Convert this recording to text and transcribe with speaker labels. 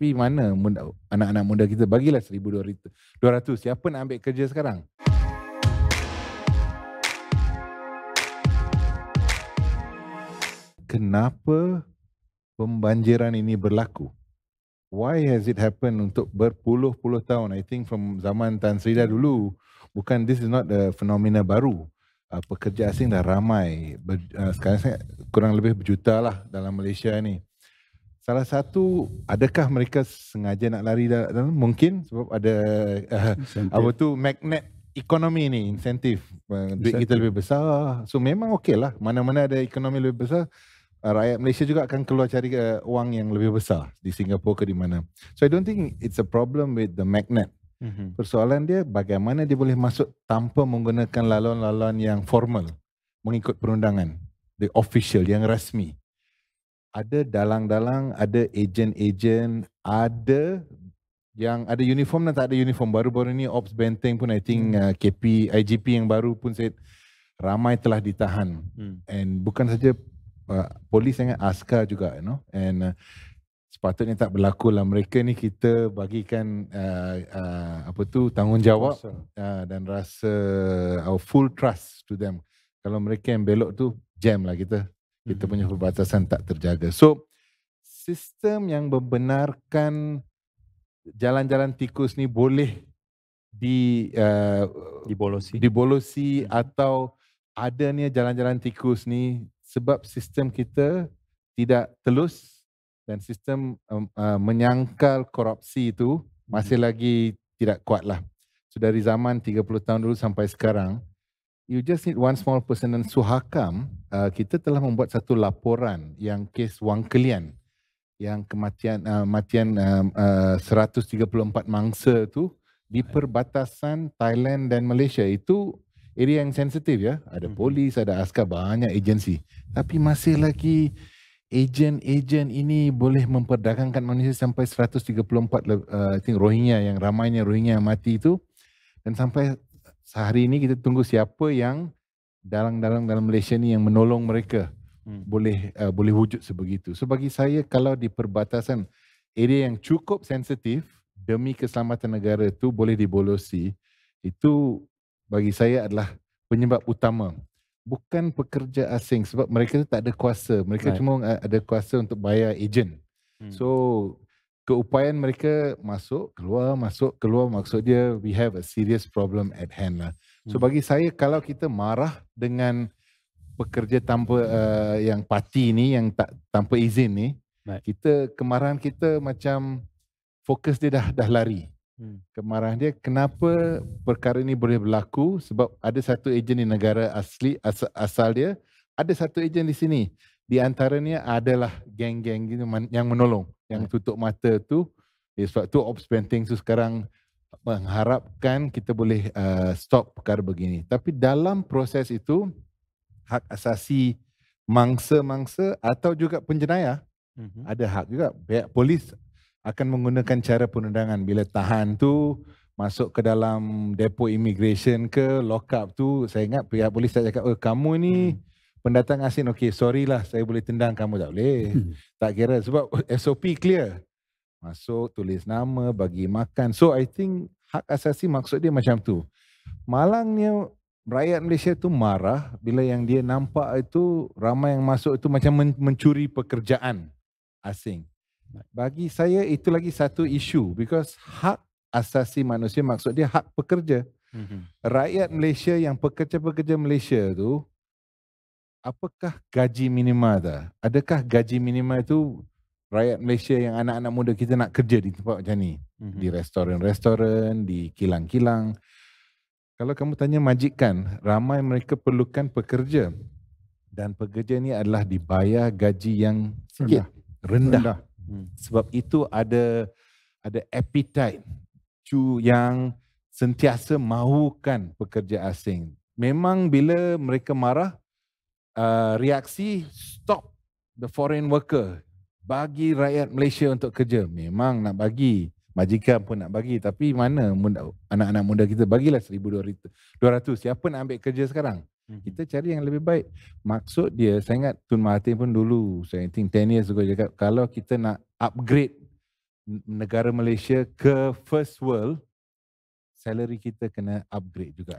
Speaker 1: Tapi mana anak-anak muda kita, bagilah 1,200. Siapa nak ambil kerja sekarang? Kenapa pembanjiran ini berlaku? Why has it happened untuk berpuluh-puluh tahun? I think from zaman Tan Sri Dah dulu. Bukan, this is not a fenomena baru. Pekerja asing dah ramai. Sekarang kurang lebih berjuta lah dalam Malaysia ni. Salah satu, adakah mereka sengaja nak lari dalam? Mungkin sebab ada magnet ekonomi ni, insentif. Duit kita lebih besar. So memang okey lah. Mana-mana ada ekonomi lebih besar, rakyat Malaysia juga akan keluar cari wang yang lebih besar di Singapura ke di mana. So I don't think it's a problem with the magnet. Persoalan dia bagaimana dia boleh masuk tanpa menggunakan laluan-laluan yang formal, mengikut perundangan, the official, yang rasmi. Ada dalang-dalang, ada ejen-ejen, ada yang ada uniform dan tak ada uniform. Baru-baru ni Ops Benteng pun I think IGP yang baru pun said ramai telah ditahan. And bukan saja polis, dengan askar juga, and sepatutnya tak berlaku lah. Mereka ni kita bagikan tanggungjawab dan rasa our full trust to them. Kalau mereka yang belok tu, jam lah kita punya perbatasan tak terjaga. So sistem yang membenarkan jalan-jalan tikus ni boleh dibolosi atau adanya jalan-jalan tikus ni sebab sistem kita tidak telus dan sistem menyangkal korupsi itu masih lagi tidak kuat lah. So dari zaman 30 tahun dulu sampai sekarang, you just need one small person. Dan Suhakam, kita telah membuat satu laporan yang kes Wang Kelian, yang matian 134 mangsa tu di perbatasan Thailand dan Malaysia. Itu area yang sensitif ya. Ada polis, ada askar, banyak agensi. Tapi masih lagi ejen-ejen ini boleh memperdagangkan manusia sampai 134 I think Rohingya, yang ramainya Rohingya yang mati itu. Dan sampai sehari ini kita tunggu siapa yang dalam Malaysia ni yang menolong mereka boleh wujud sebegitu. So bagi saya, kalau di perbatasan area yang cukup sensitif demi keselamatan negara tu boleh dibolosi, itu bagi saya adalah penyebab utama. Bukan pekerja asing, sebab mereka tu tak ada kuasa. Mereka cuma ada kuasa untuk bayar ejen. So keupayaan mereka masuk keluar, maksud dia we have a serious problem at hand lah. So bagi saya, kalau kita marah dengan pekerja tanpa yang parti ni, yang tanpa izin ni, kemarahan kita macam fokus dia dah lari. Kemarahan dia, kenapa perkara ini boleh berlaku? Sebab ada satu ejen di negara asal dia, ada satu ejen di sini. Di antaranya adalah geng-geng yang menolong, yang tutup mata tu. Sebab tu Ops Benteng tu sekarang mengharapkan kita boleh stop perkara begini. Tapi dalam proses itu, hak asasi mangsa-mangsa atau juga penjenayah ada hak juga. Pihak polis akan menggunakan cara perundangan. Bila tahan tu masuk ke dalam depo immigration ke lock up tu, saya ingat pihak polis tak cakap, kamu ni pendatang asing, okey, sorry lah, saya boleh tendang kamu. Tak boleh. Tak kira, sebab SOP clear. Masuk, tulis nama, bagi makan. So I think hak asasi maksud dia macam tu. Malangnya rakyat Malaysia tu marah bila yang dia nampak itu ramai yang masuk itu macam mencuri pekerjaan asing. Bagi saya itu lagi satu isu, because hak asasi manusia maksud dia hak pekerja. Rakyat Malaysia yang pekerja-pekerja Malaysia tu, apakah gaji minima dah? Adakah gaji minima itu rakyat Malaysia yang anak-anak muda kita nak kerja di tempat macam ni? Di restoran-restoran, di kilang-kilang. Kalau kamu tanya majikan, ramai mereka perlukan pekerja. Dan pekerja ni adalah dibayar gaji yang sikit, rendah. Sebab itu ada appetite yang sentiasa mahukan pekerja asing. Memang bila mereka marah, reaksi stop the foreign worker, bagi rakyat Malaysia untuk kerja. Memang nak bagi, majikan pun nak bagi, tapi mana anak-anak muda kita, bagilah 1,200. Siapa nak ambil kerja sekarang? Kita cari yang lebih baik. Maksud dia, saya ingat Tun Mahathir pun dulu, saya think 10 years ago cakap, kalau kita nak upgrade negara Malaysia ke first world, salary kita kena upgrade juga.